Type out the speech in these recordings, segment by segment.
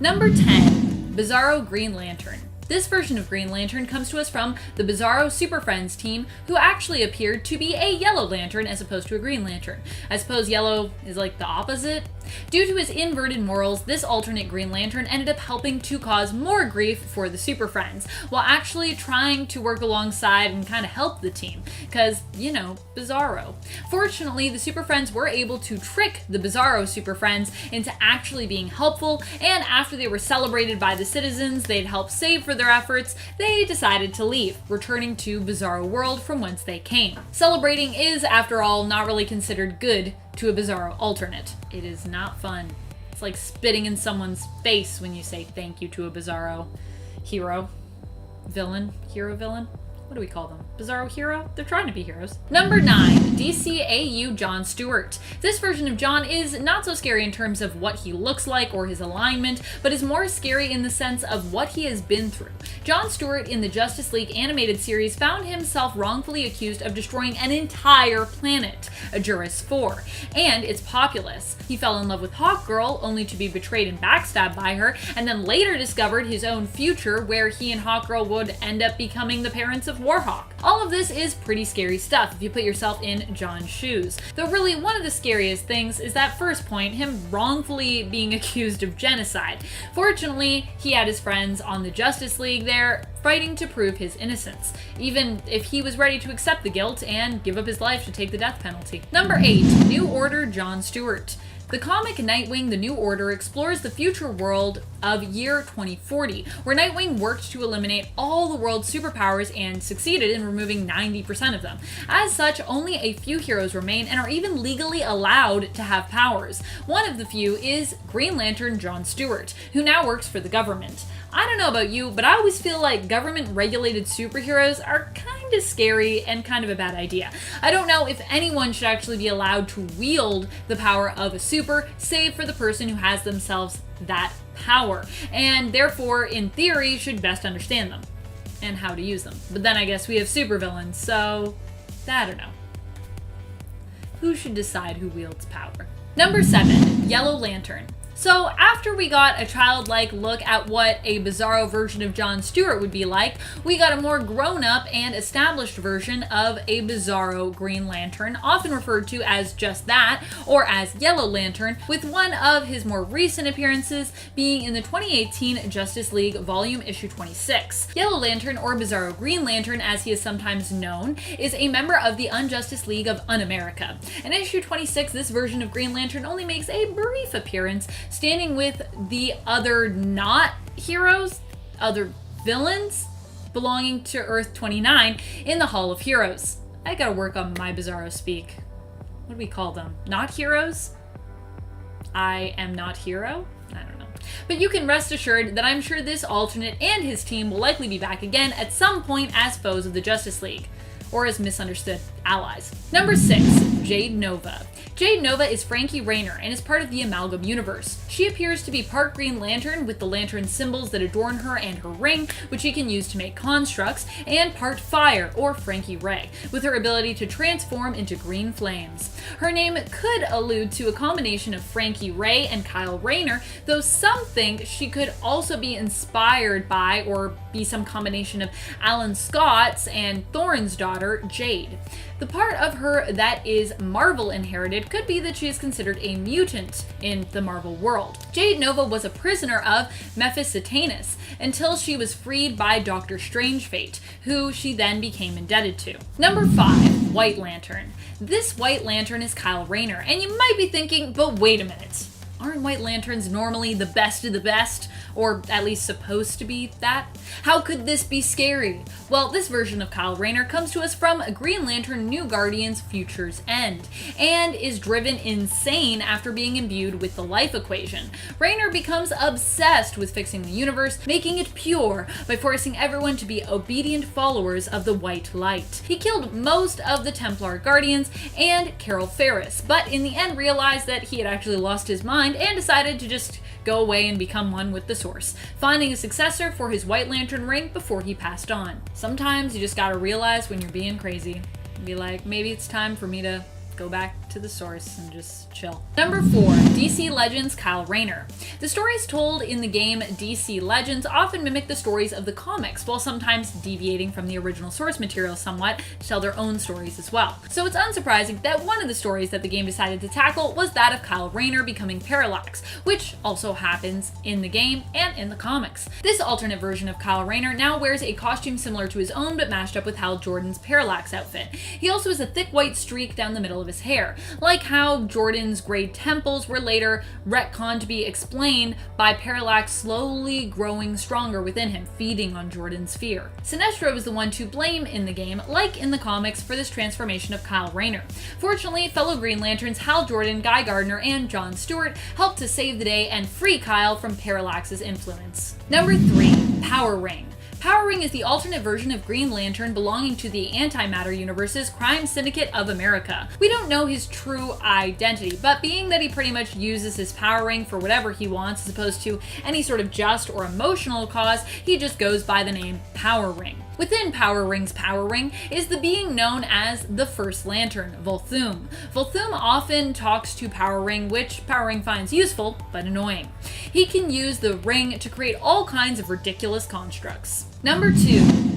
Number 10. BIZARRO Green Lantern. This version of Green Lantern comes to us from the BIZARRO Super Friends team, who actually appeared to be a Yellow Lantern as opposed to a Green Lantern. I suppose yellow is like the opposite? Due to his inverted morals, this alternate Green Lantern ended up helping to cause more grief for the Super Friends, while actually trying to work alongside and kind of help the team, because, you know, BIZARRO. Fortunately, the Super Friends were able to trick the BIZARRO Super Friends into actually being helpful, and after they were celebrated by the citizens they'd helped save for their efforts, they decided to leave, returning to BIZARRO World from whence they came. Celebrating is, after all, not really considered good to a BIZARRO alternate. It is not fun. It's like spitting in someone's face when you say thank you to a BIZARRO hero. Villain? Hero villain? What do we call them? BIZARRO hero? They're trying to be heroes. Number 9. DCAU John Stewart. This version of John is not so scary in terms of what he looks like or his alignment, but is more scary in the sense of what he has been through. John Stewart in the Justice League animated series found himself wrongfully accused of destroying an entire planet, Ajuris 4, and its populace. He fell in love with Hawkgirl, only to be betrayed and backstabbed by her, and then later discovered his own future, where he and Hawkgirl would end up becoming the parents of WARHAWK. All of this is pretty scary stuff if you put yourself in John's shoes. Though really one of the scariest things is that first point, him wrongfully being accused of genocide. Fortunately, he had his friends on the Justice League there fighting to prove his innocence, even if he was ready to accept the guilt and give up his life to take the death penalty. Number 8. New Order John Stewart. The comic Nightwing The New Order explores the future world of year 2040, where Nightwing worked to eliminate all the world's superpowers and succeeded in removing 90% of them. As such, only a few heroes remain and are even legally allowed to have powers. One of the few is Green Lantern John Stewart, who now works for the government. I don't know about you, but I always feel like government-regulated superheroes are kind of scary and kind of a bad idea. I don't know if anyone should actually be allowed to wield the power of a super, save for the person who has themselves that power, and therefore, in theory, should best understand them and how to use them. But then I guess we have supervillains, so I don't know. Who should decide who wields power? Number 7. Yellow Lantern. So after we got a childlike look at what a BIZARRO version of John Stewart would be like, we got a more grown-up and established version of a BIZARRO Green Lantern, often referred to as just that, or as Yellow Lantern, with one of his more recent appearances being in the 2018 Justice League Volume Issue 26. Yellow Lantern, or BIZARRO Green Lantern as he is sometimes known, is a member of the Unjustice League of Un-America. In Issue 26, this version of Green Lantern only makes a brief appearance, standing with the other not heroes, other villains, belonging to Earth 29 in the Hall of Heroes. I gotta work on my BIZARRO speak. What do we call them? Not heroes? I am not hero? I don't know. But you can rest assured that I'm sure this alternate and his team will likely be back again at some point as foes of the Justice League, or as misunderstood allies. Number 6. Jade Nova. Jade Nova is Frankie Rayner and is part of the Amalgam universe. She appears to be part Green Lantern with the lantern symbols that adorn her and her ring, which she can use to make constructs, and part Fire, or Frankie Ray, with her ability to transform into green flames. Her name could allude to a combination of Frankie Ray and Kyle Rayner, though some think she could also be inspired by or be some combination of Alan Scott's and Thorne's daughter, Jade. The part of her that is Marvel inherited could be that she is considered a mutant in the Marvel world. Jade Nova was a prisoner of Mephistopheles until she was freed by Dr. Strangefate, who she then became indebted to. Number 5. White Lantern. This White Lantern is Kyle Rayner, and you might be thinking, but wait a minute. Aren't White Lanterns normally the best of the best? Or at least supposed to be that? How could this be scary? Well, this version of Kyle Rayner comes to us from Green Lantern New Guardians Future's End, and is driven insane after being imbued with the life equation. Rayner becomes obsessed with fixing the universe, making it pure, by forcing everyone to be obedient followers of the White Light. He killed most of the Templar Guardians and Carol Ferris, but in the end realized that he had actually lost his mind and decided to just go away and become one with the Source, finding a successor for his White Lantern ring before he passed on. Sometimes you just gotta realize when you're being crazy. Be like, maybe it's time for me to go back to the source and just chill. Number 4, DC Legends Kyle Rayner. The stories told in the game DC Legends often mimic the stories of the comics, while sometimes deviating from the original source material somewhat to tell their own stories as well. So it's unsurprising that one of the stories that the game decided to tackle was that of Kyle Rayner becoming Parallax, which also happens in the game and in the comics. This alternate version of Kyle Rayner now wears a costume similar to his own but mashed up with Hal Jordan's Parallax outfit. He also has a thick white streak down the middle of his hair, like how Jordan's gray temples were later retconned to be explained by Parallax slowly growing stronger within him, feeding on Jordan's fear. Sinestro is the one to blame in the game, like in the comics, for this transformation of Kyle Rayner. Fortunately, fellow Green Lanterns Hal Jordan, Guy Gardner, and John Stewart helped to save the day and free Kyle from Parallax's influence. Number 3, Power Ring. Power Ring is the alternate version of Green Lantern belonging to the Antimatter Universe's Crime Syndicate of America. We don't know his true identity, but being that he pretty much uses his power ring for whatever he wants as opposed to any sort of just or emotional cause, he just goes by the name Power Ring. Within Power Ring's Power Ring is the being known as the First Lantern, Volthoom. Volthoom often talks to Power Ring, which Power Ring finds useful, but annoying. He can use the ring to create all kinds of ridiculous constructs. Number 2,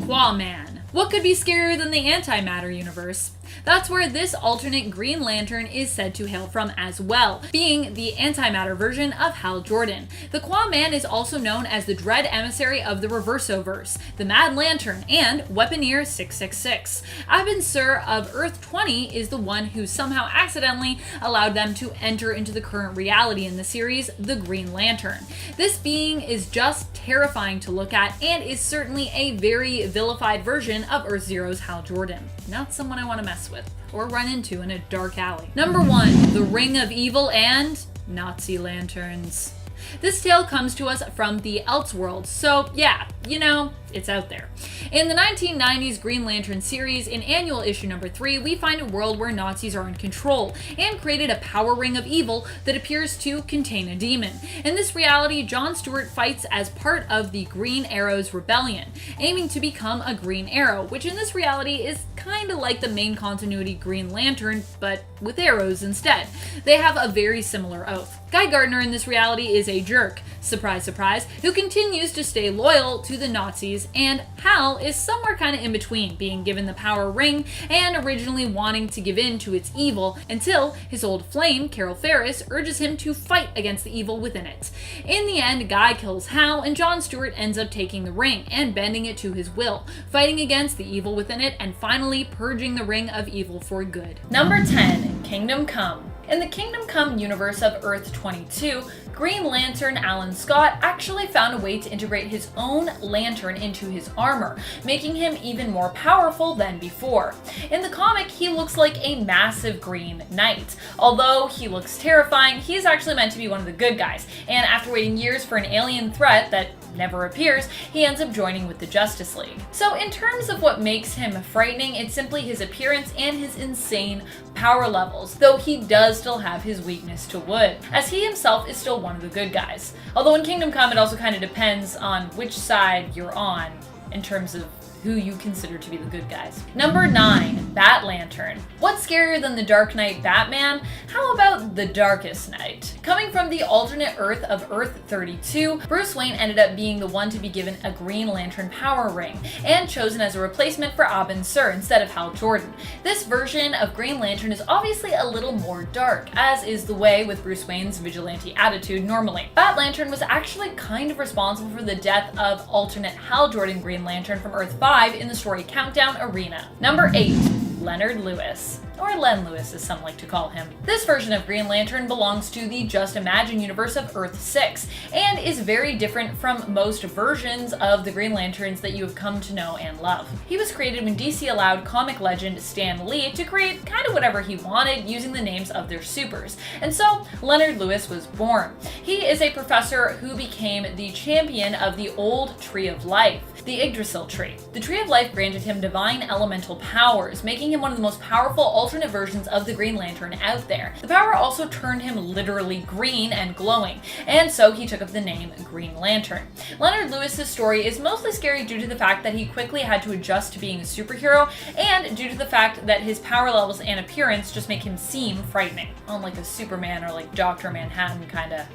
Quaman. What could be scarier than the Antimatter Universe? That's where this alternate Green Lantern is said to hail from as well, being the antimatter version of Hal Jordan. The Quaman is also known as the Dread Emissary of the Reversoverse, the Mad Lantern, and Weaponeer 666. Abin Sur of Earth 20 is the one who somehow accidentally allowed them to enter into the current reality in the series, the Green Lantern. This being is just terrifying to look at and is certainly a very vilified version of Earth Zero's Hal Jordan. Not someone I want to mess with or run into in a dark alley. Number 1, the Ring of Evil and Nazi Lanterns. This tale comes to us from the Elseworlds, so yeah, you know, it's out there. In the 1990s Green Lantern series, in annual issue number 3, we find a world where Nazis are in control and created a power ring of evil that appears to contain a demon. In this reality, John Stewart fights as part of the Green Arrow's rebellion, aiming to become a Green Arrow, which in this reality is kinda like the main continuity Green Lantern, but with arrows instead. They have a very similar oath. Guy Gardner in this reality is a jerk, surprise surprise, who continues to stay loyal to the Nazis, and Hal is somewhere kinda in between, being given the power ring and originally wanting to give in to its evil until his old flame, Carol Ferris, urges him to fight against the evil within it. In the end, Guy kills Hal and John Stewart ends up taking the ring and bending it to his will, fighting against the evil within it and finally purging the ring of evil for good. Number 10, Kingdom Come. In the Kingdom Come universe of Earth 22, Green Lantern Alan Scott actually found a way to integrate his own lantern into his armor, making him even more powerful than before. In the comic, he looks like a massive green knight. Although he looks terrifying, he is actually meant to be one of the good guys, and after waiting years for an alien threat that never appears, he ends up joining with the Justice League. So in terms of what makes him frightening, it's simply his appearance and his insane power levels, though he does still have his weakness to wood, as he himself is still one of the good guys. Although in Kingdom Come it also kind of depends on which side you're on in terms of who you consider to be the good guys. Number 9, Bat Lantern. What's scarier than the Dark Knight Batman? How about the Darkest Knight? Coming from the alternate Earth of Earth 32, Bruce Wayne ended up being the one to be given a Green Lantern power ring, and chosen as a replacement for Abin Sur instead of Hal Jordan. This version of Green Lantern is obviously a little more dark, as is the way with Bruce Wayne's vigilante attitude normally. Bat Lantern was actually kind of responsible for the death of alternate Hal Jordan Green Lantern from Earth 5 in the story Countdown Arena. Number 8, Leonard Lewis. Or Len Lewis as some like to call him. This version of Green Lantern belongs to the Just Imagine universe of Earth 6, and is very different from most versions of the Green Lanterns that you have come to know and love. He was created when DC allowed comic legend Stan Lee to create kind of whatever he wanted using the names of their supers, and so Leonard Lewis was born. He is a professor who became the champion of the old Tree of Life, the Yggdrasil tree. The Tree of Life granted him divine elemental powers, making him him one of the most powerful alternate versions of the Green Lantern out there. The power also turned him literally green and glowing, and so he took up the name Green Lantern. Leonard Lewis's story is mostly scary due to the fact that he quickly had to adjust to being a superhero, and due to the fact that his power levels and appearance just make him seem frightening, unlike a Superman or like Dr. Manhattan kind of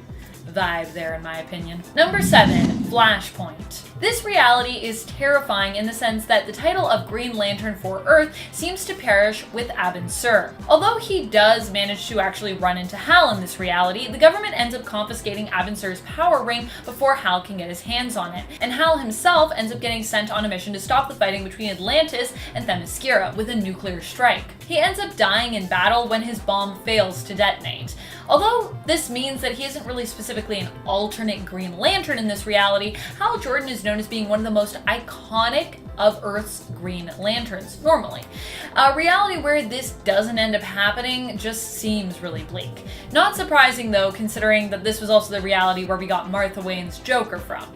vibe there, in my opinion. Number 7, Flashpoint. This reality is terrifying in the sense that the title of Green Lantern for Earth seems to perish with ABIN Sur. Although he does manage to actually run into Hal in this reality, the government ends up confiscating ABIN Sur's power ring before Hal can get his hands on it, and Hal himself ends up getting sent on a mission to stop the fighting between Atlantis and Themyscira with a nuclear strike. He ends up dying in battle when his bomb fails to detonate. Although this means that he isn't really specifically an alternate Green Lantern in this reality, Hal Jordan is known as being one of the most iconic of Earth's Green Lanterns, normally. A reality where this doesn't end up happening just seems really bleak. Not surprising though, considering that this was also the reality where we got Martha Wayne's Joker from.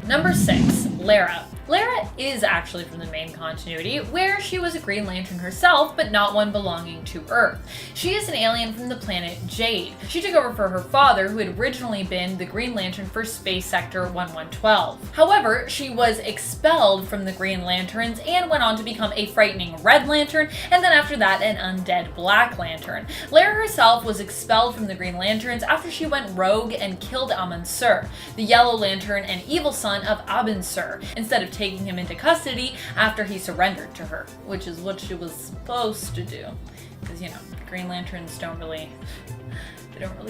Number 6, Lara. Lara is actually from the main continuity, where she was a Green Lantern herself, but not one belonging to Earth. She is an alien from the planet Jade. She took over for her father, who had originally been the Green Lantern for Space Sector 1112. However, she was expelled from the Green Lanterns and went on to become a frightening Red Lantern, and then after that an undead Black Lantern. Lara herself was expelled from the Green Lanterns after she went rogue and killed AMON, the Yellow Lantern and evil son of ABIN Sur, instead of taking him into custody after he surrendered to her, which is what she was supposed to do. Because, you know, Green Lanterns don't really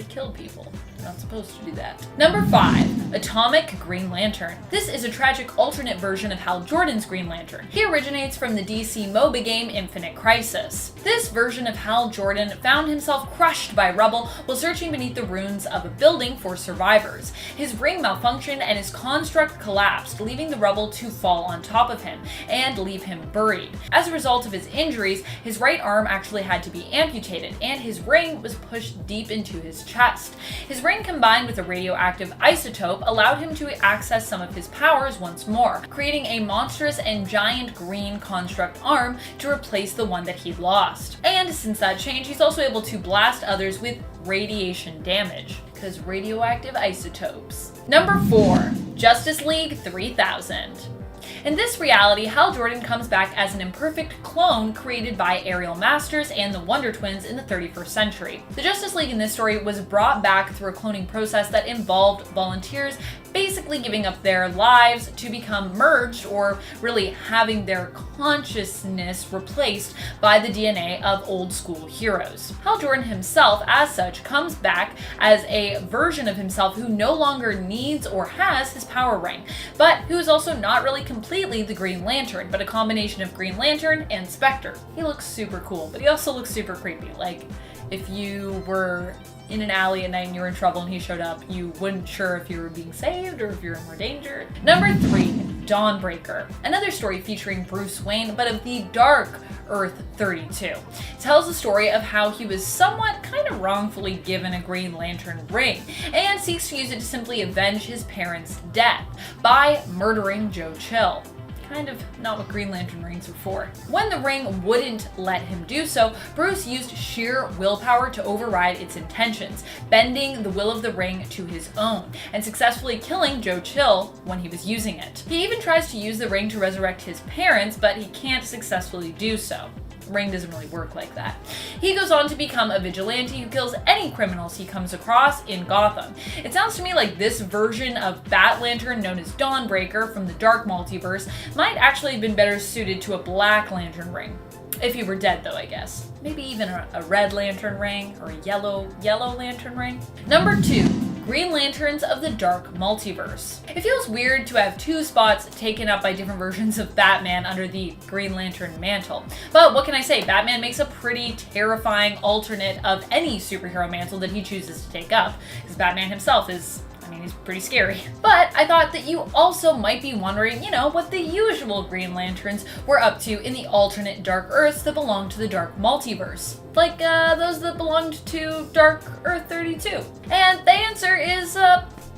kill people. They're not supposed to do that. Number 5, Atomic Green Lantern. This is a tragic alternate version of Hal Jordan's Green Lantern. He originates from the DC MOBA game Infinite Crisis. This version of Hal Jordan found himself crushed by rubble while searching beneath the ruins of a building for survivors. His ring malfunctioned and his construct collapsed, leaving the rubble to fall on top of him and leave him buried. As a result of his injuries, his right arm actually had to be amputated, and his ring was pushed deep into his chest. His ring combined with a radioactive isotope allowed him to access some of his powers once more, creating a monstrous and giant green construct arm to replace the one that he'd lost. And since that change, he's also able to blast others with radiation damage, because radioactive isotopes. Number 4, Justice League 3000. In this reality, Hal Jordan comes back as an imperfect clone created by Ariel Masters and the Wonder Twins in the 31st century. The Justice League in this story was brought back through a cloning process that involved volunteers basically giving up their lives to become merged, or really having their consciousness replaced by the DNA of old school heroes. Hal Jordan himself, as such, comes back as a version of himself who no longer needs or has his power ring, but who is also not really completely the Green Lantern, but a combination of Green Lantern and Spectre. He looks super cool, but he also looks super creepy. Like, if you were in an alley at night and you were in trouble and he showed up, you wouldn't sure if you were being saved or if you're in more danger. Number 3, Dawnbreaker. Another story featuring Bruce Wayne, but of the dark Earth 32. It tells the story of how he was somewhat kind of wrongfully given a Green Lantern ring, and seeks to use it to simply avenge his parents' death by murdering Joe Chill. Kind of not what Green Lantern rings are for. When the ring wouldn't let him do so, Bruce used sheer willpower to override its intentions, bending the will of the ring to his own, and successfully killing Joe Chill when he was using it. He even tries to use the ring to resurrect his parents, but he can't successfully do so. Ring doesn't really work like that. He goes on to become a vigilante who kills any criminals he comes across in Gotham. It sounds to me like this version of Bat Lantern, known as Dawnbreaker from the Dark Multiverse, might actually have been better suited to a Black Lantern ring. If he were dead though, I guess. Maybe even a Red Lantern ring or a yellow Lantern ring. Number 2, Green Lanterns of the Dark Multiverse. It feels weird to have 2 spots taken up by different versions of Batman under the Green Lantern mantle. But what can I say? Batman makes a pretty terrifying alternate of any superhero mantle that he chooses to take up, because Batman himself is, he's pretty scary. But I thought that you also might be wondering, what the usual Green Lanterns were up to in the alternate Dark Earths that belong to the Dark Multiverse. Like those that belonged to Dark Earth 32. And the answer is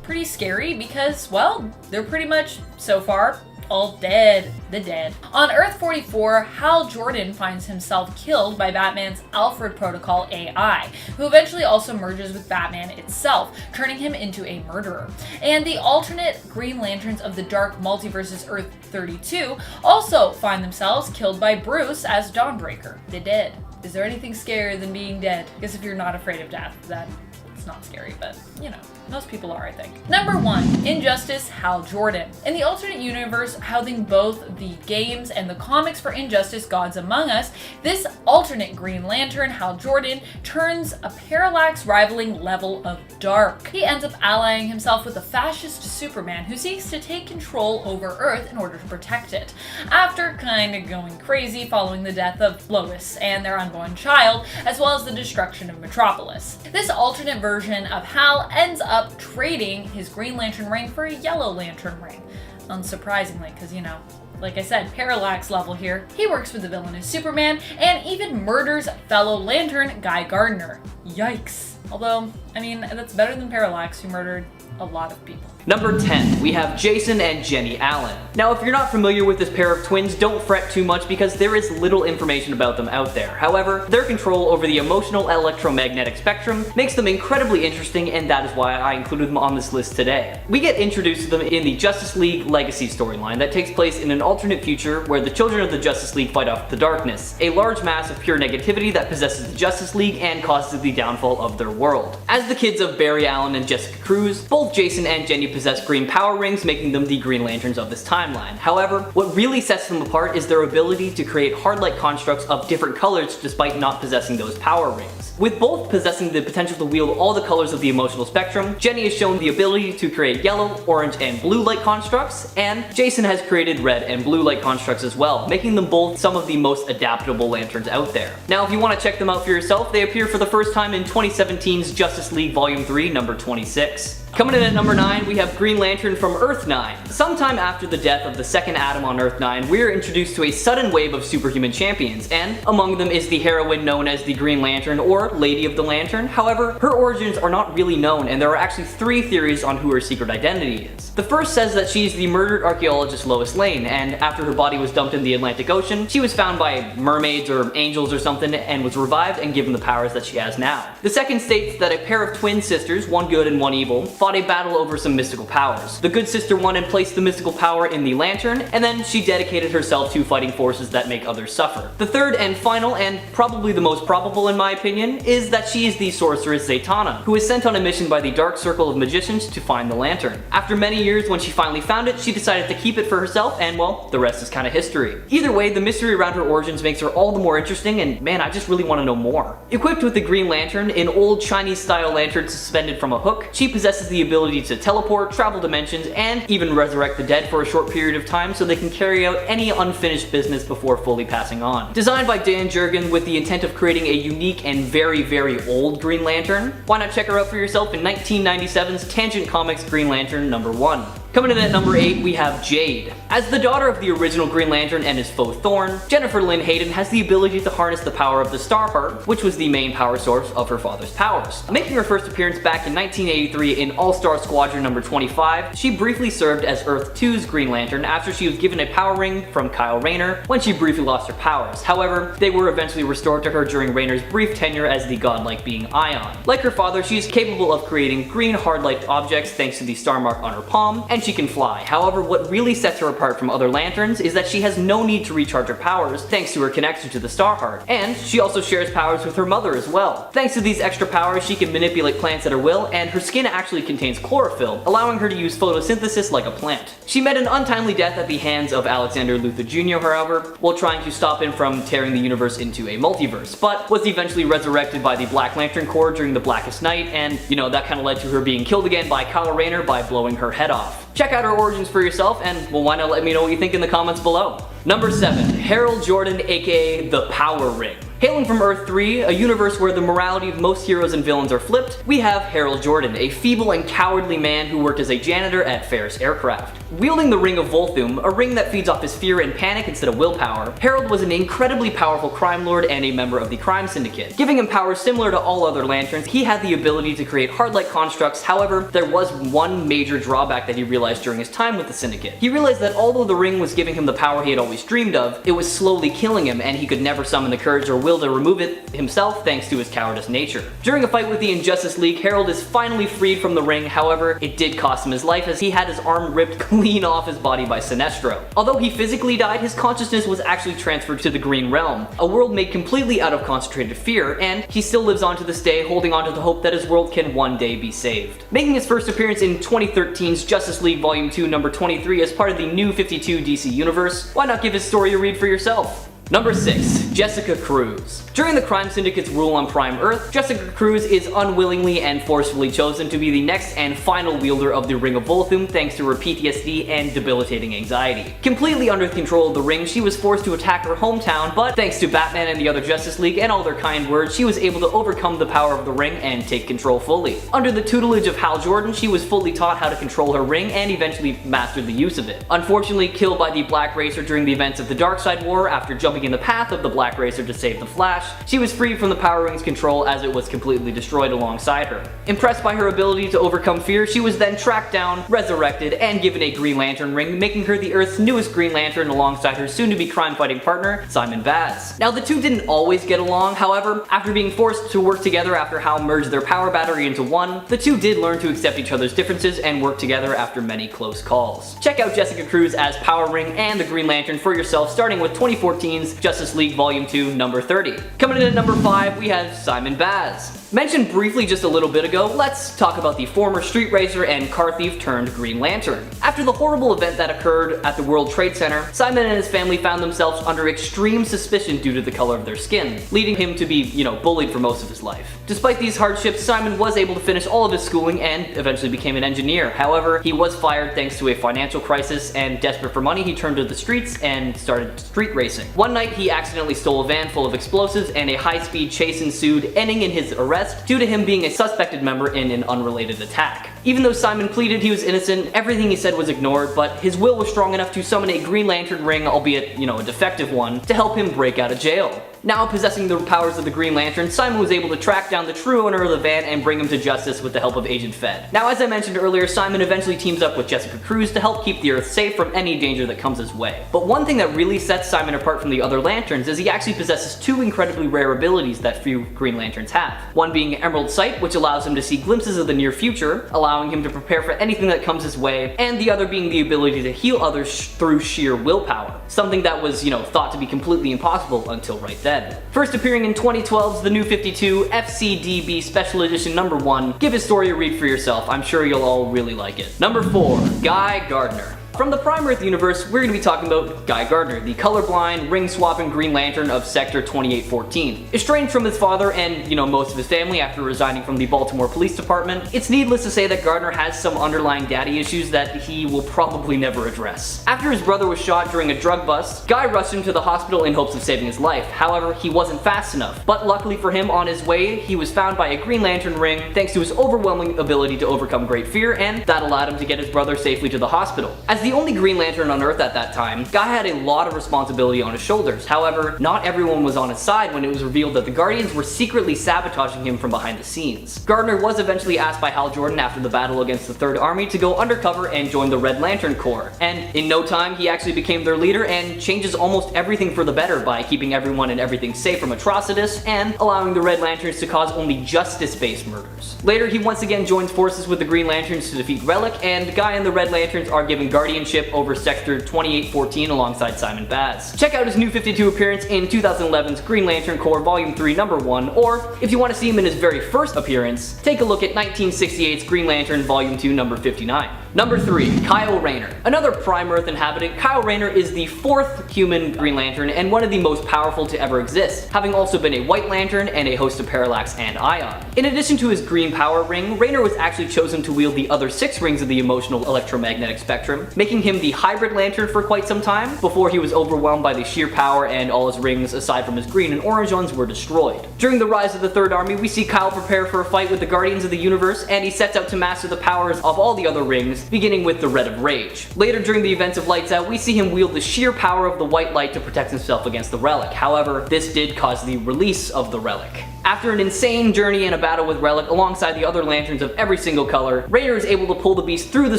pretty scary because, well, they're pretty much, so far, all dead. The dead. On Earth 44, Hal Jordan finds himself killed by Batman's Alfred Protocol AI, who eventually also merges with Batman itself, turning him into a murderer. And the alternate Green Lanterns of the Dark Multiverse's Earth 32 also find themselves killed by Bruce as Dawnbreaker. The dead. Is there anything scarier than being dead? I guess if you're not afraid of death, then it's not scary, but you know, most people are, I think. Number 1, Injustice, Hal Jordan. In the alternate universe housing both the games and the comics for Injustice Gods Among Us, this alternate Green Lantern, Hal Jordan, turns a Parallax rivaling level of dark. He ends up allying himself with a fascist Superman who seeks to take control over Earth in order to protect it, after kinda going crazy following the death of Lois and their unborn child, as well as the destruction of Metropolis. This alternate version of Hal ends up trading his Green Lantern ring for a Yellow Lantern ring. Unsurprisingly, because, you know, like I said, Parallax level here. He works with the villainous Superman and even murders fellow Lantern Guy Gardner. Yikes. Although, I mean, that's better than Parallax, who murdered a lot of people. Number 10, we have Jason and Jenny Allen. Now, if you're not familiar with this pair of twins, don't fret too much because there is little information about them out there. However, their control over the emotional electromagnetic spectrum makes them incredibly interesting, and that is why I included them on this list today. We get introduced to them in the Justice League Legacy storyline that takes place in an alternate future where the children of the Justice League fight off the darkness, a large mass of pure negativity that possesses the Justice League and causes the downfall of their world. As the kids of Barry Allen and Jessica Cruz, both Jason and Jenny possess green power rings, making them the Green Lanterns of this timeline. However, what really sets them apart is their ability to create hard light constructs of different colors despite not possessing those power rings. With both possessing the potential to wield all the colors of the emotional spectrum, Jenny has shown the ability to create yellow, orange, and blue light constructs, and Jason has created red and blue light constructs as well, making them both some of the most adaptable lanterns out there. Now, if you want to check them out for yourself, they appear for the first time in 2017's Justice League Volume 3, number 26. Coming in at number 9, we have Green Lantern from Earth 9. Sometime after the death of the second Atom on Earth 9, we are introduced to a sudden wave of superhuman champions, and among them is the heroine known as the Green Lantern, or Lady of the Lantern. However, her origins are not really known, and there are actually 3 theories on who her secret identity is. The first says that she's the murdered archaeologist Lois Lane, and after her body was dumped in the Atlantic Ocean, she was found by mermaids or angels or something and was revived and given the powers that she has now. The second states that a pair of twin sisters, one good and one evil, fought a battle over some mystical powers. The good sister won and placed the mystical power in the lantern, and then she dedicated herself to fighting forces that make others suffer. The third and final, and probably the most probable in my opinion, is that she is the sorceress Zatanna, who is sent on a mission by the Dark Circle of Magicians to find the lantern. After many years, when she finally found it, she decided to keep it for herself, and well, the rest is kind of history. Either way, the mystery around her origins makes her all the more interesting, and man, I just really want to know more. Equipped with the Green Lantern, an old Chinese style lantern suspended from a hook, she possesses the ability to teleport, travel dimensions, and even resurrect the dead for a short period of time so they can carry out any unfinished business before fully passing on. Designed by Dan Jurgen with the intent of creating a unique and very, very old Green Lantern, why not check her out for yourself in 1997's Tangent Comics Green Lantern number 1. Coming in at number 8, we have Jade. As the daughter of the original Green Lantern and his foe Thorn, Jennifer Lynn Hayden has the ability to harness the power of the Starheart, which was the main power source of her father's powers. Making her first appearance back in 1983 in All-Star Squadron number 25, she briefly served as Earth 2's Green Lantern after she was given a power ring from Kyle Rayner when she briefly lost her powers. However, they were eventually restored to her during Rayner's brief tenure as the godlike being Ion. Like her father, she is capable of creating green hard-light objects thanks to the star mark on her palm, and she can fly. However, what really sets her apart from other lanterns is that she has no need to recharge her powers thanks to her connection to the Starheart, and she also shares powers with her mother as well. Thanks to these extra powers, she can manipulate plants at her will, and her skin actually contains chlorophyll, allowing her to use photosynthesis like a plant. She met an untimely death at the hands of Alexander Luthor Jr., however, while trying to stop him from tearing the universe into a multiverse, but was eventually resurrected by the Black Lantern Corps during the Blackest Night, and you know, that kind of led to her being killed again by Kyle Rayner by blowing her head off. Check out her origins for yourself, and well, why not let me know what you think in the comments below. Number 7, Harold Jordan, aka the Power Ring. Hailing from Earth 3, a universe where the morality of most heroes and villains are flipped, we have Harold Jordan, a feeble and cowardly man who worked as a janitor at Ferris Aircraft. Wielding the Ring of Volthoom, a ring that feeds off his fear and panic instead of willpower, Harold was an incredibly powerful crime lord and a member of the crime syndicate. Giving him powers similar to all other lanterns, he had the ability to create hard-like constructs. However, there was one major drawback that he realized during his time with the syndicate. He realized that although the ring was giving him the power he had always dreamed of, it was slowly killing him, and he could never summon the courage or will to remove it himself thanks to his cowardice nature. During a fight with the Injustice League, Harold is finally freed from the ring. However, it did cost him his life as he had his arm ripped clean off his body by Sinestro. Although he physically died, his consciousness was actually transferred to the Green Realm, a world made completely out of concentrated fear, and he still lives on to this day, holding on to the hope that his world can one day be saved. Making his first appearance in 2013's Justice League Volume 2 number 23 as part of the New 52 DC Universe, why not give his story a read for yourself? Number 6. Jessica CRUZ. During the crime syndicate's rule on Prime Earth, Jessica CRUZ is unwillingly and forcefully chosen to be the next and final wielder of the Ring of Volthoom thanks to her PTSD and debilitating anxiety. Completely under the control of the ring, she was forced to attack her hometown, but thanks to Batman and the other Justice League and all their kind words, she was able to overcome the power of the ring and take control fully. Under the tutelage of Hal Jordan, she was fully taught how to control her ring and eventually mastered the use of it. Unfortunately, killed by the Black Racer during the events of the Darkseid War after jumping in the path of the Black Racer to save the Flash, she was freed from the Power Ring's control as it was completely destroyed alongside her. Impressed by her ability to overcome fear, she was then tracked down, resurrected, and given a Green Lantern ring, making her the Earth's newest Green Lantern alongside her soon-to-be crime-fighting partner, Simon Baz. Now, the two didn't always get along. However, after being forced to work together after Hal merged their power battery into one, the two did learn to accept each other's differences and work together after many close calls. Check out Jessica CRUZ as Power Ring and the Green Lantern for yourself, starting with 2014's Justice League Volume 2, number 30. Coming in at number 5, we have Simon Baz. Mentioned briefly just a little bit ago, let's talk about the former street racer and car thief turned Green Lantern. After the horrible event that occurred at the World Trade Center, Simon and his family found themselves under extreme suspicion due to the color of their skin, leading him to be, bullied for most of his life. Despite these hardships, Simon was able to finish all of his schooling and eventually became an engineer. However, he was fired thanks to a financial crisis, and desperate for money, he turned to the streets and started street racing. One night, he accidentally stole a van full of explosives and a high-speed chase ensued, ending in his arrest due to him being a suspected member in an unrelated attack. Even though Simon pleaded he was innocent, everything he said was ignored, but his will was strong enough to summon a Green Lantern ring, albeit, a defective one, to help him break out of jail. Now possessing the powers of the Green Lantern, Simon was able to track down the true owner of the van and bring him to justice with the help of Agent Fed. Now, as I mentioned earlier, Simon eventually teams up with Jessica CRUZ to help keep the Earth safe from any danger that comes his way. But one thing that really sets Simon apart from the other Lanterns is he actually possesses two incredibly rare abilities that few Green Lanterns have. One being Emerald Sight, which allows him to see glimpses of the near future, allowing him to prepare for anything that comes his way, and the other being the ability to heal others through sheer willpower. Something that was, thought to be completely impossible until right then. First appearing in 2012's The New 52 FCDB Special Edition number 1, give his story a read for yourself. I'm sure you'll all really like it. Number 4, Guy Gardner. From the Prime Earth universe, we're going to be talking about Guy Gardner, the colorblind, ring-swapping Green Lantern of Sector 2814. Estranged from his father and, most of his family after resigning from the Baltimore Police Department, it's needless to say that Gardner has some underlying daddy issues that he will probably never address. After his brother was shot during a drug bust, Guy rushed him to the hospital in hopes of saving his life. However, he wasn't fast enough. But luckily for him, on his way, he was found by a Green Lantern ring thanks to his overwhelming ability to overcome great fear, and that allowed him to get his brother safely to the hospital. As the only Green Lantern on Earth at that time, Guy had a lot of responsibility on his shoulders. However, not everyone was on his side when it was revealed that the Guardians were secretly sabotaging him from behind the scenes. Gardner was eventually asked by Hal Jordan after the battle against the Third Army to go undercover and join the Red Lantern Corps, and in no time he actually became their leader and changes almost everything for the better by keeping everyone and everything safe from Atrocitus and allowing the Red Lanterns to cause only justice-based murders. Later, he once again joins forces with the Green Lanterns to defeat Relic, and Guy and the Red Lanterns are given guardianship over Sector 2814 alongside Simon Baz. Check out his New 52 appearance in 2011's Green Lantern Corps Volume 3 number 1, or if you want to see him in his very first appearance, take a look at 1968's Green Lantern Volume 2 number 59. Number 3, Kyle Rayner. Another Prime Earth inhabitant, Kyle Rayner is the 4th human Green Lantern and one of the most powerful to ever exist, having also been a White Lantern and a host of Parallax and Ion. In addition to his green power ring, Rayner was actually chosen to wield the other 6 rings of the emotional electromagnetic spectrum, making him the hybrid lantern for quite some time, before he was overwhelmed by the sheer power and all his rings aside from his green and orange ones were destroyed. During the rise of the Third Army, we see Kyle prepare for a fight with the Guardians of the Universe, and he sets out to master the powers of all the other rings, beginning with the Red of Rage. Later during the events of Lights Out, we see him wield the sheer power of the white light to protect himself against the Relic. However, this did cause the release of the Relic. After an insane journey and a battle with Relic alongside the other lanterns of every single color, Rayner is able to pull the beast through the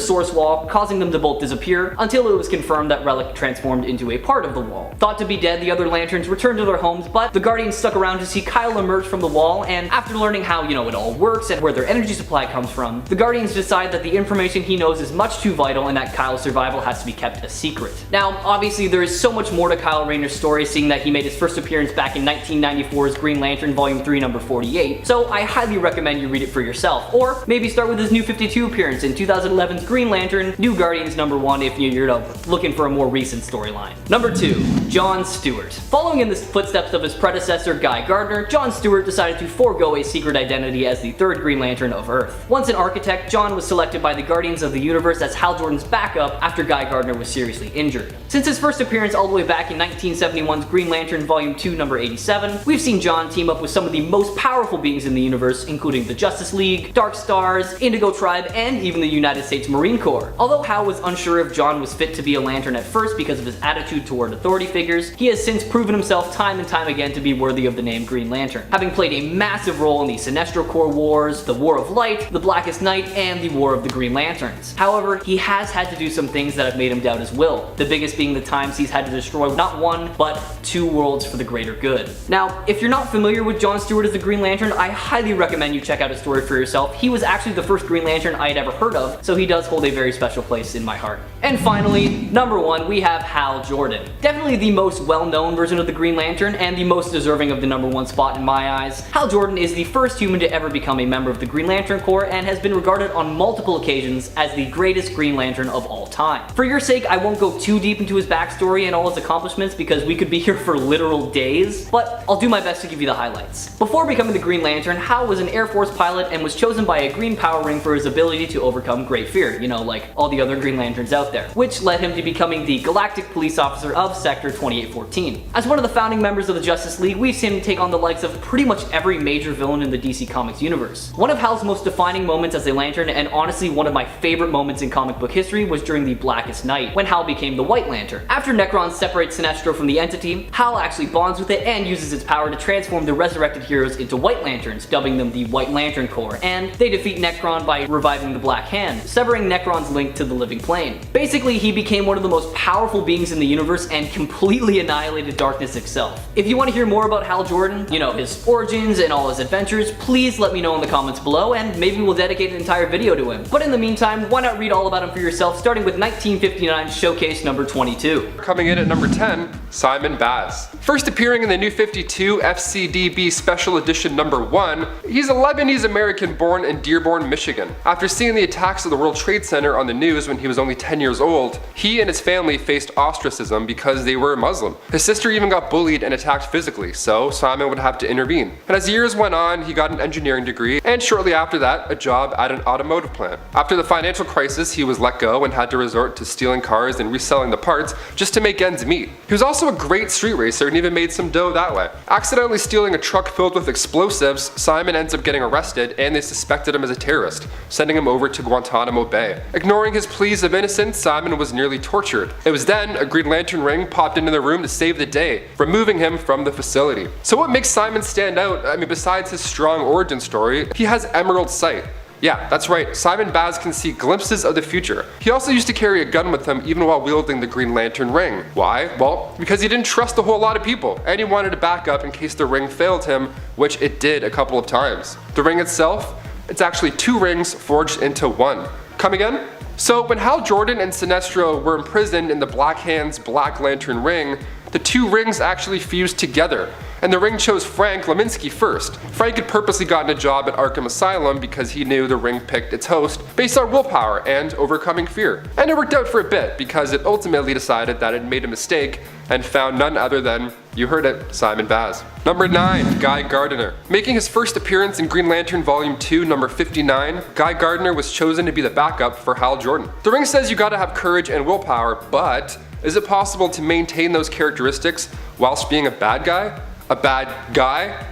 source wall, causing them to both disappear, until it was confirmed that Relic transformed into a part of the wall. Thought to be dead, the other lanterns returned to their homes, but the Guardians stuck around to see Kyle emerge from the wall, and after learning how, it all works and where their energy supply comes from, the Guardians decide that the information he knows is much too vital and that Kyle's survival has to be kept a secret. Now, obviously there is so much more to Kyle Rayner's story, seeing that he made his first appearance back in 1994's Green Lantern Volume 3 number 48, so I highly recommend you read it for yourself, or maybe start with his New 52 appearance in 2011's Green Lantern New Guardians number 1 if you're looking for a more recent storyline. Number 2. John Stewart. Following in the footsteps of his predecessor Guy Gardner, John Stewart decided to forego a secret identity as the third Green Lantern of Earth. Once an architect, John was selected by the Guardians of the Universe as Hal Jordan's backup after Guy Gardner was seriously injured. Since his first appearance all the way back in 1971's Green Lantern Volume 2 number 87, we've seen John team up with some of the most powerful beings in the universe, including the Justice League, Dark Stars, Indigo Tribe, and even the United States Marine Corps. Although Hal was unsure if John was fit to be a Lantern at first because of his attitude toward authority figures, he has since proven himself time and time again to be worthy of the name Green Lantern, having played a massive role in the Sinestro Corps Wars, the War of Light, the Blackest Night, and the War of the Green Lanterns. However, he has had to do some things that have made him doubt his will, the biggest being the times he's had to destroy not one, but 2 worlds for the greater good. Now, if you're not familiar with John Stewart as the Green Lantern, I highly recommend you check out his story for yourself. He was actually the first Green Lantern I had ever heard of, so he does hold a very special place in my heart. And finally, number 1, we have Hal Jordan. Definitely the most well-known version of the Green Lantern, and the most deserving of the number 1 spot in my eyes. Hal Jordan is the first human to ever become a member of the Green Lantern Corps, and has been regarded on multiple occasions as the greatest Green Lantern of all time. For your sake, I won't go too deep into his backstory and all his accomplishments because we could be here for literal days, but I'll do my best to give you the highlights. Before becoming the Green Lantern, Hal was an Air Force pilot and was chosen by a green power ring for his ability to overcome great fear, like all the other Green Lanterns out there, which led him to becoming the Galactic Police Officer of Sector 2814. As one of the founding members of the Justice League, we've seen him take on the likes of pretty much every major villain in the DC Comics universe. One of Hal's most defining moments as a Lantern, and honestly one of my favorite moments in comic book history, was during the Blackest Night, when Hal became the White Lantern. After Necron separates Sinestro from the entity, Hal actually bonds with it and uses its power to transform the resurrected heroes into White Lanterns, dubbing them the White Lantern Corps, and they defeat Necron by reviving the Black Hand, severing Necron's link to the living plane. Basically, he became one of the most powerful beings in the universe and completely annihilated darkness itself. If you want to hear more about Hal Jordan, his origins and all his adventures, please let me know in the comments below, and maybe we'll dedicate an entire video to him. But in the meantime, why not read all about him for yourself, starting with 1959's Showcase number 22. Coming in at number 10, Simon Baz. First appearing in the New 52 FCDB Special Edition number 1, he's a Lebanese American born in Dearborn, Michigan. After seeing the attacks of the World Trade Center on the news when he was only 10 years old, he and his family faced ostracism because they were Muslim. His sister even got bullied and attacked physically, so Simon would have to intervene. And as years went on, he got an engineering degree, and shortly after that, a job at an automotive plant. After the financial crisis, he was let go and had to resort to stealing cars and reselling the parts just to make ends meet. He was also a great street racer and even made some dough that way. Accidentally stealing a truck filled with explosives, Simon ends up getting arrested and they suspected him as a terrorist, sending him over to Guantanamo Bay. Ignoring his pleas of innocence, Simon was nearly tortured. It was then a Green Lantern ring popped into the room to save the day, removing him from the facility. So what makes Simon stand out? Besides his strong origin story, he has emerald sight. Yeah, that's right, Simon Baz can see glimpses of the future. He also used to carry a gun with him even while wielding the Green Lantern ring. Why? Well, because he didn't trust a whole lot of people, and he wanted a backup in case the ring failed him, which it did a couple of times. The ring itself? It's actually 2 rings forged into 1. Come again? So when Hal Jordan and Sinestro were imprisoned in the Black Hand's Black Lantern ring, the 2 rings actually fused together, and the ring chose Frank Leminski first. Frank had purposely gotten a job at Arkham Asylum because he knew the ring picked its host based on willpower and overcoming fear. And it worked out for a bit because it ultimately decided that it made a mistake and found none other than You heard it, Simon Baz. Number 9, Guy Gardner. Making his first appearance in Green Lantern Volume 2, number 59, Guy Gardner was chosen to be the backup for Hal Jordan. The ring says you gotta have courage and willpower, but is it possible to maintain those characteristics whilst being a bad guy? A bad guy?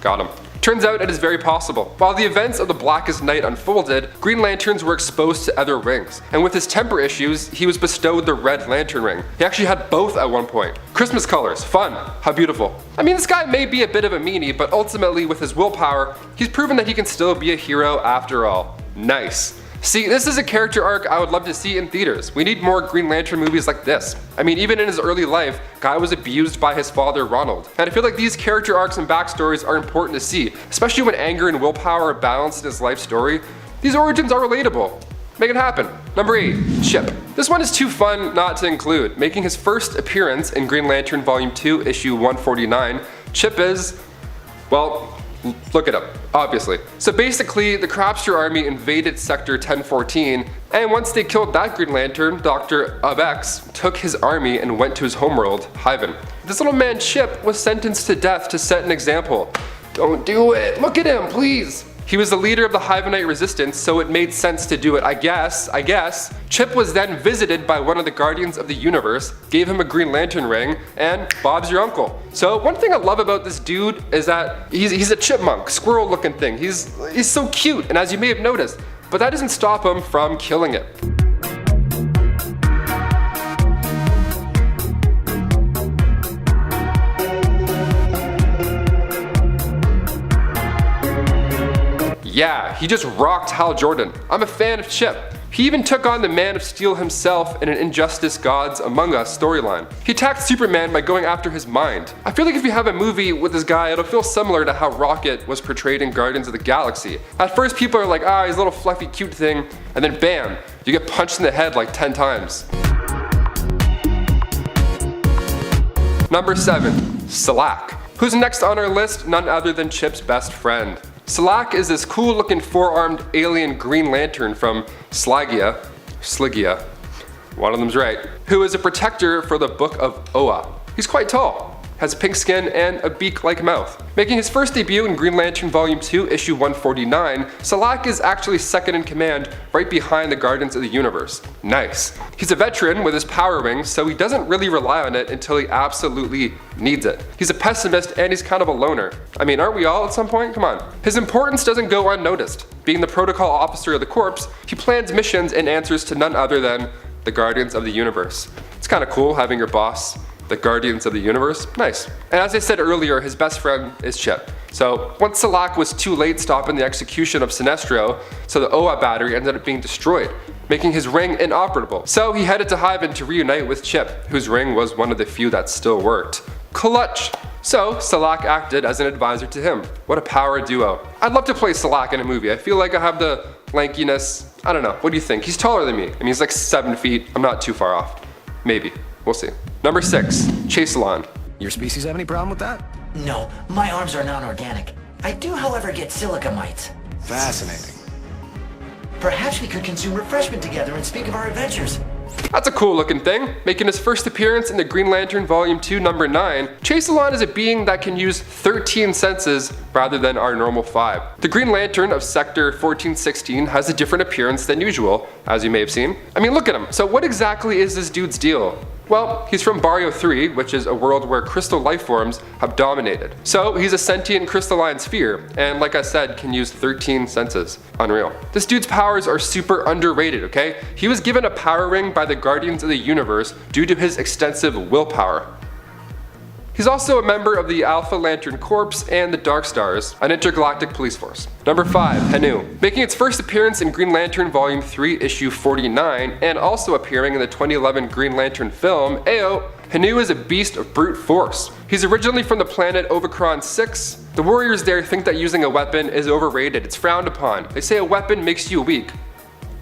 Got him. Turns out it is very possible. While the events of the Blackest Night unfolded, Green Lanterns were exposed to other rings, and with his temper issues, he was bestowed the Red Lantern ring. He actually had both at one point. Christmas colors, fun, how beautiful. I mean, this guy may be a bit of a meanie, but ultimately with his willpower, he's proven that he can still be a hero after all. Nice. See, this is a character arc I would love to see in theaters. We need more Green Lantern movies like this. I mean, even in his early life, Guy was abused by his father Ronald. And I feel like these character arcs and backstories are important to see, especially when anger and willpower are balanced in his life story. These origins are relatable. Make it happen. Number 8, Chip. This one is too fun not to include. Making his first appearance in Green Lantern Volume 2, issue 149, Chip is, well, look it up, obviously. So basically, the Crapster army invaded Sector 1014, and once they killed that Green Lantern, Dr. Ubex took his army and went to his homeworld, Hyven. This little man Chip was sentenced to death to set an example. Don't do it, look at him, please. He was the leader of the Hyvenite resistance, so it made sense to do it, I guess. Chip was then visited by one of the Guardians of the Universe, gave him a Green Lantern ring, and Bob's your uncle. So one thing I love about this dude is that he's a chipmunk, squirrel looking thing. He's so cute, and as you may have noticed, but that doesn't stop him from killing it. Yeah, he just rocked Hal Jordan. I'm a fan of Chip. He even took on the Man of Steel himself in an Injustice Gods Among Us storyline. He attacked Superman by going after his mind. I feel like if you have a movie with this guy, it'll feel similar to how Rocket was portrayed in Guardians of the Galaxy. At first people are like, he's a little fluffy cute thing, and then bam, you get punched in the head like 10 times. Number 7, Salak. Who's next on our list? None other than Chip's best friend. Salak is this cool looking 4-armed alien Green Lantern from Sligia, one of them's right, who is a protector for the Book of Oa. He's quite tall, has pink skin and a beak-like mouth. Making his first debut in Green Lantern Volume 2, issue 149, Salak is actually second in command right behind the Guardians of the Universe. Nice. He's a veteran with his power ring, so he doesn't really rely on it until he absolutely needs it. He's a pessimist and he's kind of a loner. I mean, aren't we all at some point? Come on. His importance doesn't go unnoticed. Being the protocol officer of the Corps, he plans missions and answers to none other than the Guardians of the Universe. It's kind of cool having your boss the Guardians of the Universe. Nice. And as I said earlier, his best friend is Chip. So once Salak was too late stopping the execution of Sinestro, so the Oa battery ended up being destroyed, making his ring inoperable. So he headed to Hyven to reunite with Chip, whose ring was one of the few that still worked. Clutch! So Salak acted as an advisor to him. What a power duo. I'd love to play Salak in a movie. I feel like I have the lankiness. I don't know. What do you think? He's taller than me. I mean, he's like 7 feet. I'm not too far off. Maybe. We'll see. Number 6, Chaselon. Your species have any problem with that? No, my arms are non-organic. I do, however, get silica mites. Fascinating. Perhaps we could consume refreshment together and speak of our adventures. That's a cool looking thing. Making his first appearance in the Green Lantern Volume 2, number 9, Chaselon is a being that can use 13 senses rather than our normal 5. The Green Lantern of Sector 1416 has a different appearance than usual, as you may have seen. I mean, look at him. So what exactly is this dude's deal? Well, he's from Barrio 3, which is a world where crystal life forms have dominated. So he's a sentient crystalline sphere, and like I said, can use 13 senses. Unreal. This dude's powers are super underrated, okay? He was given a power ring by the Guardians of the Universe due to his extensive willpower. He's also a member of the Alpha Lantern Corps and the Dark Stars, an intergalactic police force. Number 5, Hanu. Making its first appearance in Green Lantern Volume 3, issue 49, and also appearing in the 2011 Green Lantern film, Ayo, Hanu is a beast of brute force. He's originally from the planet Ovicron 6. The warriors there think that using a weapon is overrated, it's frowned upon. They say a weapon makes you weak.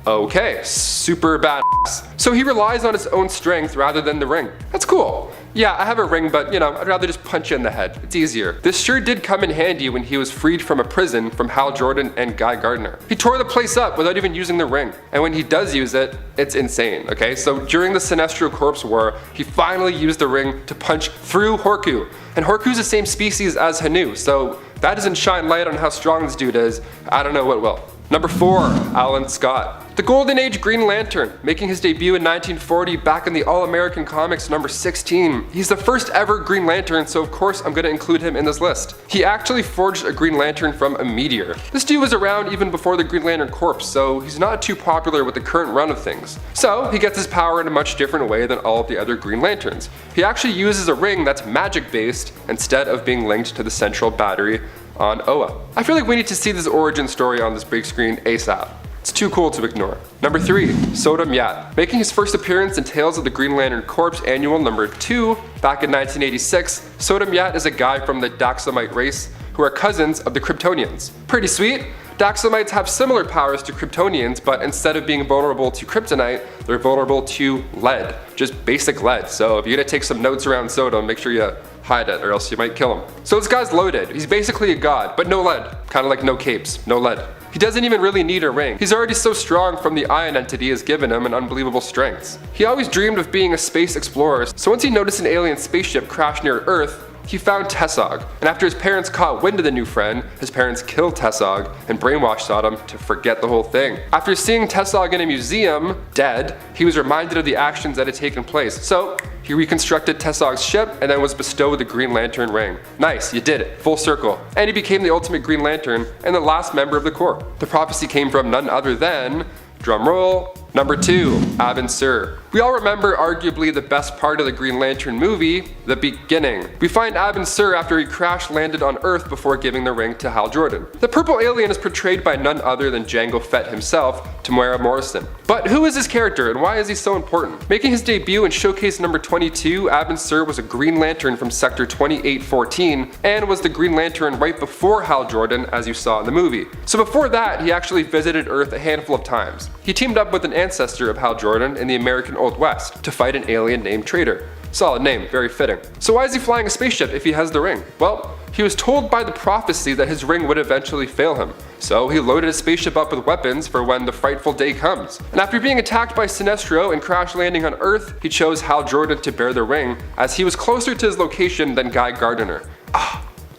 Okay, super badass. So he relies on his own strength rather than the ring. That's cool. Yeah, I have a ring, but you know, I'd rather just punch you in the head. It's easier. This sure did come in handy when he was freed from a prison from Hal Jordan and Guy Gardner. He tore the place up without even using the ring. And when he does use it, it's insane, okay? So during the Sinestro Corps War, he finally used the ring to punch through Horku. And Horku's the same species as Hanu, so that doesn't shine light on how strong this dude is. I don't know what will. Number 4, Alan Scott. The Golden Age Green Lantern, making his debut in 1940 back in the All-American Comics number 16. He's the first ever Green Lantern, so of course I'm going to include him in this list. He actually forged a Green Lantern from a meteor. This dude was around even before the Green Lantern Corps, so he's not too popular with the current run of things. So he gets his power in a much different way than all of the other Green Lanterns. He actually uses a ring that's magic based instead of being linked to the central battery on Oa. I feel like we need to see this origin story on this big screen ASAP. It's too cool to ignore. Number 3, SODAM Yat. Making his first appearance in Tales of the Green Lantern Corps Annual number 2 back in 1986, SODAM Yat is a guy from the Daxamite race who are cousins of the Kryptonians. Pretty sweet. Daxamites have similar powers to Kryptonians, but instead of being vulnerable to kryptonite, they're vulnerable to lead. Just basic lead. So if you're gonna take some notes around SODAM, make sure you hide it or else you might kill him. So this guy's loaded. He's basically a god, but no lead. Kind of like no capes, no lead. He doesn't even really need a ring. He's already so strong from the ion entity has given him an unbelievable strength. He always dreamed of being a space explorer, so once he noticed an alien spaceship crash near Earth, he found Tessog, and after his parents caught wind of the new friend, his parents killed Tessog and brainwashed Sodam to forget the whole thing. After seeing Tessog in a museum, dead, he was reminded of the actions that had taken place, so he reconstructed Tessog's ship and then was bestowed the Green Lantern ring. Nice, you did it, full circle. And he became the ultimate Green Lantern and the last member of the Corps. The prophecy came from none other than, drumroll, number 2, ABIN Sur. We all remember arguably the best part of the Green Lantern movie, the beginning. We find ABIN Sur after he crash landed on Earth before giving the ring to Hal Jordan. The purple alien is portrayed by none other than Jango Fett himself, Temuera Morrison. But who is this character and why is he so important? Making his debut in Showcase number 22, ABIN Sur was a Green Lantern from Sector 2814 and was the Green Lantern right before Hal Jordan as you saw in the movie. So before that, he actually visited Earth a handful of times. He teamed up with an ancestor of Hal Jordan in the American Old West to fight an alien named Traitor. Solid name, very fitting. So why is he flying a spaceship if he has the ring? Well, he was told by the prophecy that his ring would eventually fail him. So he loaded his spaceship up with weapons for when the frightful day comes. And after being attacked by Sinestro and crash landing on Earth, he chose Hal Jordan to bear the ring as he was closer to his location than Guy Gardner.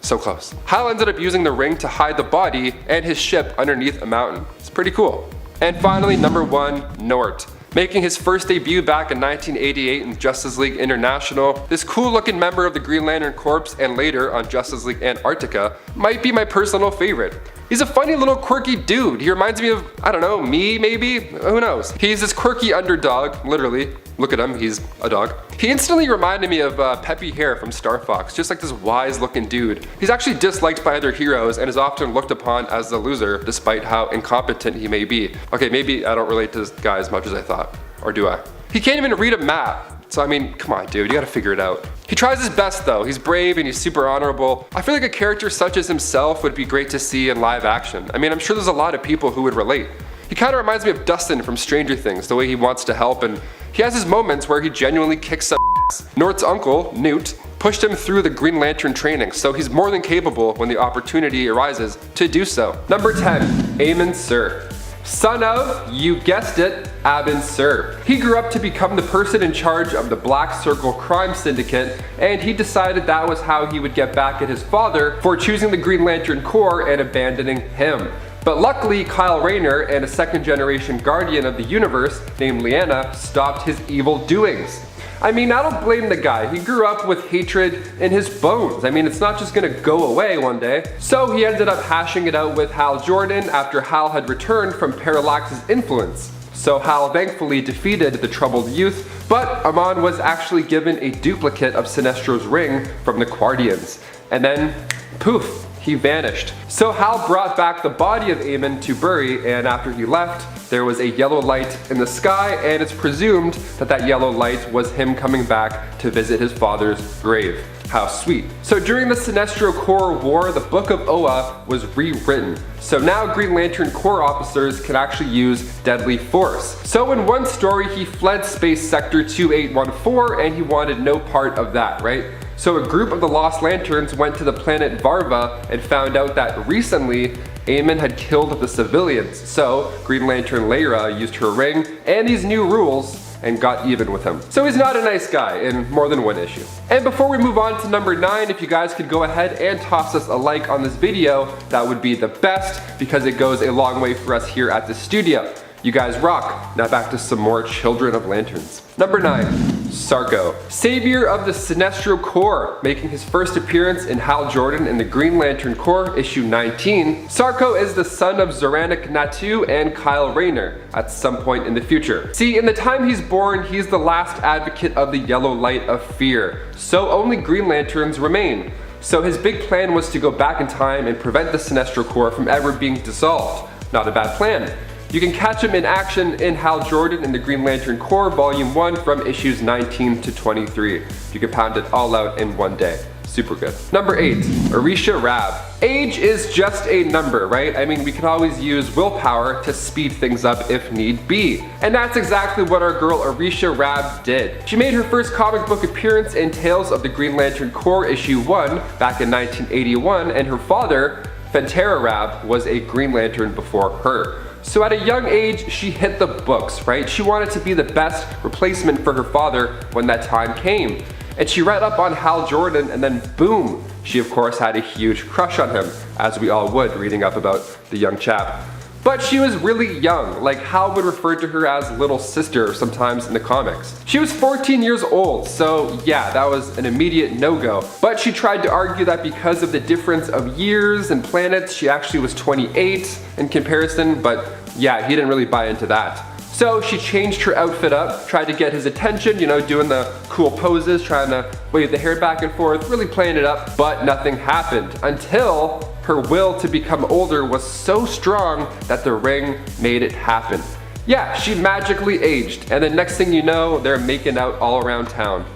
So close. Hal ended up using the ring to hide the body and his ship underneath a mountain. It's pretty cool. And finally, number 1, Nort. Making his first debut back in 1988 in Justice League International, this cool looking member of the Green Lantern Corps and later on Justice League Antarctica might be my personal favorite. He's a funny little quirky dude. He reminds me of, I don't know, me maybe? Who knows? He's this quirky underdog, literally. Look at him, he's a dog. He instantly reminded me of Peppy Hare from Star Fox, just like this wise looking dude. He's actually disliked by other heroes and is often looked upon as the loser despite how incompetent he may be. Okay, maybe I don't relate to this guy as much as I thought. Or do I? He can't even read a map. So I mean, come on dude, you gotta figure it out. He tries his best though, he's brave and he's super honorable. I feel like a character such as himself would be great to see in live action. I mean, I'm sure there's a lot of people who would relate. He kinda reminds me of Dustin from Stranger Things, the way he wants to help, and he has his moments where he genuinely kicks some ass. Nort's uncle, Newt, pushed him through the Green Lantern training, so he's more than capable when the opportunity arises to do so. Number 10, AMON Sur. Son of, you guessed it, ABIN Sur. He grew up to become the person in charge of the Black Circle crime syndicate, and he decided that was how he would get back at his father for choosing the Green Lantern Corps and abandoning him. But luckily, Kyle Rayner and a second generation guardian of the universe named Lyanna stopped his evil doings. I mean, I don't blame the guy. He grew up with hatred in his bones. I mean, it's not just gonna go away one day. So he ended up hashing it out with Hal Jordan after Hal had returned from Parallax's influence. So Hal thankfully defeated the troubled youth, but Amon was actually given a duplicate of Sinestro's ring from the Guardians. And then, poof, he vanished. So Hal brought back the body of AMON to bury, and after he left, there was a yellow light in the sky, and it's presumed that that yellow light was him coming back to visit his father's grave. How sweet. So during the Sinestro Corps War, the Book of Oa was rewritten. So now Green Lantern Corps officers can actually use deadly force. So in one story, he fled Space Sector 2814 and he wanted no part of that, right? So a group of the Lost Lanterns went to the planet Varva and found out that recently AMON had killed the civilians. So Green Lantern Lyra used her ring and these new rules and got even with him. So he's not a nice guy in more than one issue. And before we move on to number 9, if you guys could go ahead and toss us a like on this video, that would be the best because it goes a long way for us here at the studio. You guys rock. Now back to some more Children of Lanterns. Number 9, Sarko. Savior of the Sinestro Corps, making his first appearance in Hal Jordan in the Green Lantern Corps, issue 19. Sarko is the son of Zoranik Natu and Kyle Rayner at some point in the future. See, in the time he's born, he's the last advocate of the yellow light of fear, so only Green Lanterns remain. So his big plan was to go back in time and prevent the Sinestro Corps from ever being dissolved. Not a bad plan. You can catch him in action in Hal Jordan in the Green Lantern Corps Volume 1 from issues 19 to 23. You can pound it all out in one day. Super good. Number 8, Orisha Rab. Age is just a number, right? I mean, we can always use willpower to speed things up if need be. And that's exactly what our girl Orisha Rab did. She made her first comic book appearance in Tales of the Green Lantern Corps issue 1 back in 1981, and her father, Fentera Rab, was a Green Lantern before her. So at a young age, she hit the books, right? She wanted to be the best replacement for her father when that time came. And she read up on Hal Jordan and then boom, she of course had a huge crush on him, as we all would reading up about the young chap. But she was really young, like Hal would refer to her as little sister sometimes in the comics. She was 14 years old, so yeah, that was an immediate no-go. But she tried to argue that because of the difference of years and planets, she actually was 28 in comparison, but yeah, he didn't really buy into that. So she changed her outfit up, tried to get his attention, you know, doing the cool poses, trying to wave the hair back and forth, really playing it up, but nothing happened until her will to become older was so strong that the ring made it happen. Yeah, she magically aged, and the next thing you know, they're making out all around town.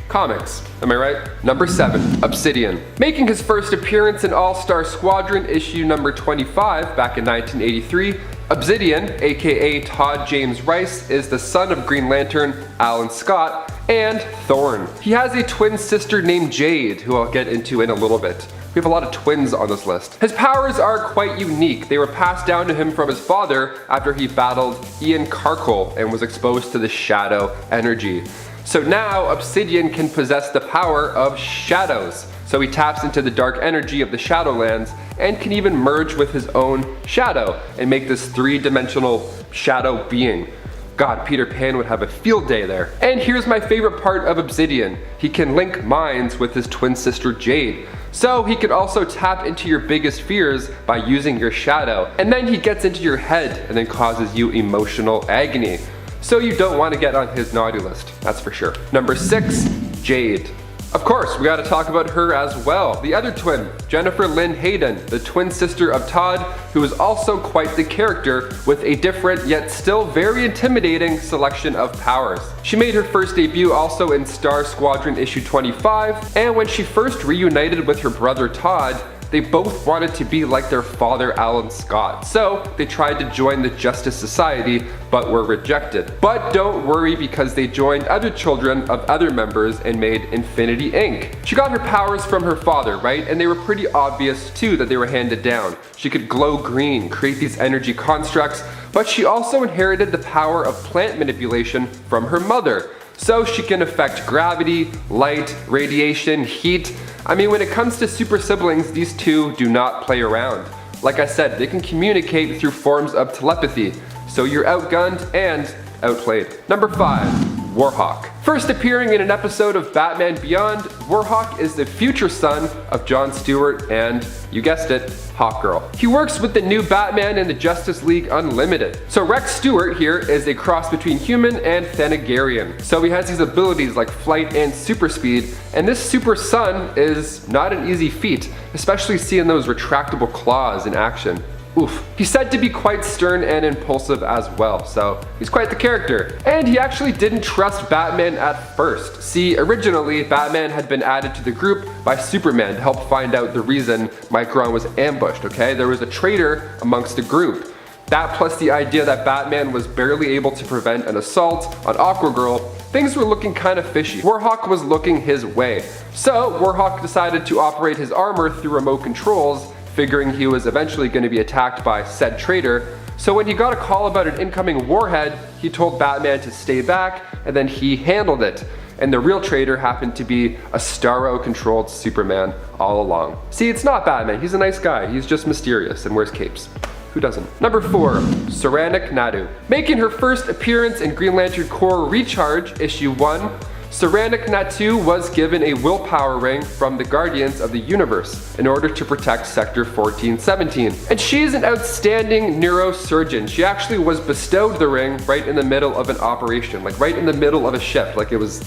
Comics, am I right? Number 7, Obsidian. Making his first appearance in All-Star Squadron issue number 25 back in 1983, Obsidian, aka Todd James Rice, is the son of Green Lantern Alan Scott and Thorn. He has a twin sister named Jade, who I'll get into in a little bit. We have a lot of twins on this list. His powers are quite unique. They were passed down to him from his father after he battled Ian Karkull and was exposed to the shadow energy. So now Obsidian can possess the power of shadows. So he taps into the dark energy of the Shadowlands and can even merge with his own shadow and make this 3-dimensional shadow being. God, Peter Pan would have a field day there. And here's my favorite part of Obsidian. He can link minds with his twin sister Jade. So he can also tap into your biggest fears by using your shadow. And then he gets into your head and then causes you emotional agony. So you don't want to get on his naughty list, that's for sure. Number 6, Jade. Of course, we gotta talk about her as well. The other twin, Jennifer Lynn Hayden, the twin sister of Todd, who is also quite the character with a different yet still very intimidating selection of powers. She made her first debut also in Star Squadron issue 25, and when she first reunited with her brother Todd, they both wanted to be like their father Alan Scott, so they tried to join the Justice Society but were rejected. But don't worry, because they joined other children of other members and made Infinity Inc. She got her powers from her father, right? And they were pretty obvious too that they were handed down. She could glow green, create these energy constructs, but she also inherited the power of plant manipulation from her mother. So she can affect gravity, light, radiation, heat. I mean, when it comes to super siblings, these two do not play around. Like I said, they can communicate through forms of telepathy, so you're outgunned and outplayed. Number 5, WARHAWK. First appearing in an episode of Batman Beyond, WARHAWK is the future son of John Stewart and, you guessed it, Hawkgirl. He works with the new Batman in the Justice League Unlimited. So Rex Stewart here is a cross between human and Thanagarian. So he has these abilities like flight and super speed, and this super son is not an easy feat, especially seeing those retractable claws in action. Oof. He's said to be quite stern and impulsive as well, so he's quite the character. And he actually didn't trust Batman at first. See, originally, Batman had been added to the group by Superman to help find out the reason Micron was ambushed, okay? There was a traitor amongst the group. That plus the idea that Batman was barely able to prevent an assault on Aquagirl, things were looking kind of fishy. WARHAWK was looking his way. So, WARHAWK decided to operate his armor through remote controls, figuring he was eventually going to be attacked by said traitor. So when he got a call about an incoming warhead, he told Batman to stay back, and then he handled it. And the real traitor happened to be a Starro-controlled Superman all along. See, it's not Batman, he's a nice guy, he's just mysterious and wears capes. Who doesn't? Number 4, Saranac Nadu. Making her first appearance in Green Lantern Corps Recharge, issue 1, Saranac Nadu was given a willpower ring from the Guardians of the Universe in order to protect Sector 1417. And she's an outstanding neurosurgeon. She actually was bestowed the ring right in the middle of an operation, like right in the middle of a shift, like it was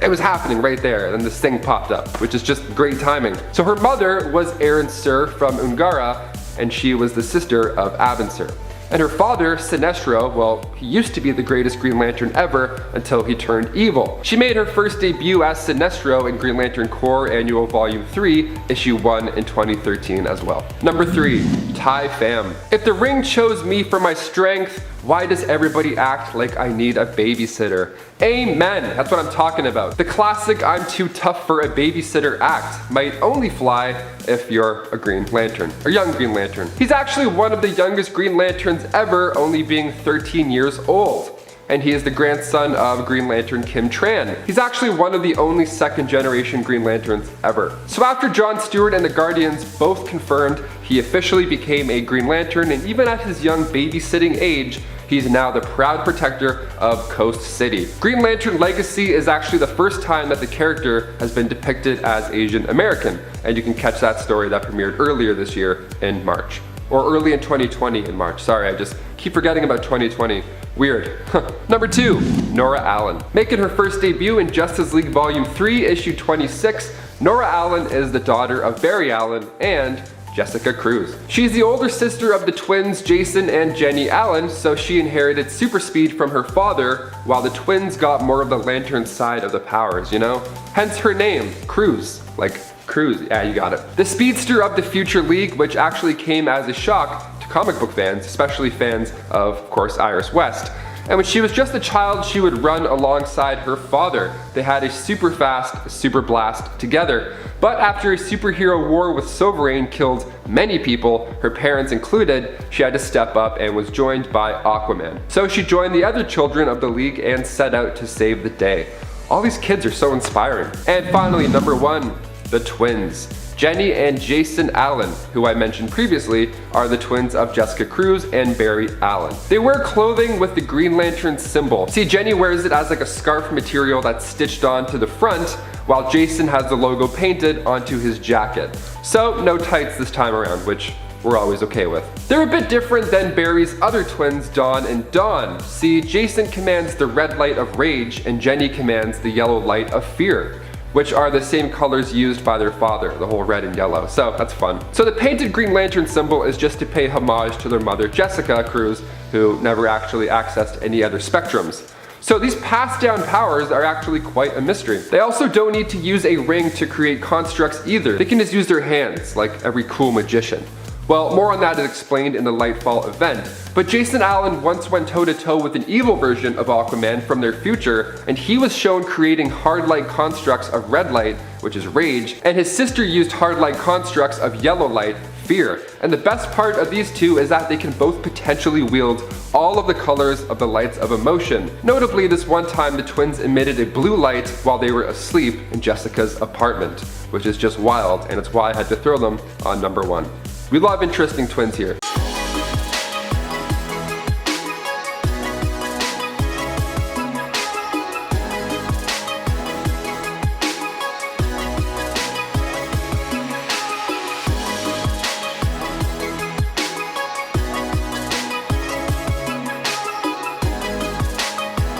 happening right there, and then this thing popped up, which is just great timing. So her mother was Aaron Sur from Ungara, and she was the sister of ABIN Sur. And her father, Sinestro, well, he used to be the greatest Green Lantern ever until he turned evil. She made her first debut as Sinestro in Green Lantern Corps Annual Volume 3, Issue 1 in 2013 as well. Number 3, Tai Pham. If the ring chose me for my strength, why does everybody act like I need a babysitter? Amen, that's what I'm talking about. The classic I'm too tough for a babysitter act might only fly if you're a Green Lantern, or young Green Lantern. He's actually one of the youngest Green Lanterns ever, only being 13 years old. And he is the grandson of Green Lantern Kim Tran. He's actually one of the only second generation Green Lanterns ever. So after John Stewart and the Guardians both confirmed, he officially became a Green Lantern, and even at his young babysitting age, he's now the proud protector of Coast City. Green Lantern Legacy is actually the first time that the character has been depicted as Asian American, and you can catch that story that premiered earlier this year in March. Or early in 2020 in March. Sorry, I just keep forgetting about 2020. Weird. Number 2, Nora Allen. Making her first debut in Justice League Volume 3, Issue 26, Nora Allen is the daughter of Barry Allen and Jessica Cruz. She's the older sister of the twins Jason and Jenny Allen, so she inherited super speed from her father, while the twins got more of the Lantern side of the powers, you know? Hence her name, Cruz, like Cruz, yeah, you got it. The speedster of the Future League, which actually came as a shock to comic book fans, especially fans of course, Iris West. And when she was just a child, she would run alongside her father. They had a super fast super blast together. But after a superhero war with Sovereign killed many people, her parents included, she had to step up and was joined by Aquaman. So she joined the other children of the League and set out to save the day. All these kids are so inspiring. And finally, number 1, the twins. Jenny and Jason Allen, who I mentioned previously, are the twins of Jessica Cruz and Barry Allen. They wear clothing with the Green Lantern symbol. See, Jenny wears it as like a scarf material that's stitched onto the front, while Jason has the logo painted onto his jacket. So no tights this time around, which we're always okay with. They're a bit different than Barry's other twins, Dawn and Dawn. See, Jason commands the red light of rage and Jenny commands the yellow light of fear, which are the same colors used by their father, the whole red and yellow, so that's fun. So the painted Green Lantern symbol is just to pay homage to their mother, Jessica Cruz, who never actually accessed any other spectrums. So these passed down powers are actually quite a mystery. They also don't need to use a ring to create constructs either. They can just use their hands, like every cool magician. Well, more on that is explained in the Lightfall event, but Jason Allen once went toe-to-toe with an evil version of Aquaman from their future, and he was shown creating hard light constructs of red light, which is rage, and his sister used hard light constructs of yellow light, fear. And the best part of these two is that they can both potentially wield all of the colors of the lights of emotion. Notably, this one time the twins emitted a blue light while they were asleep in Jessica's apartment, which is just wild, and it's why I had to throw them on number 1. We love interesting twins here.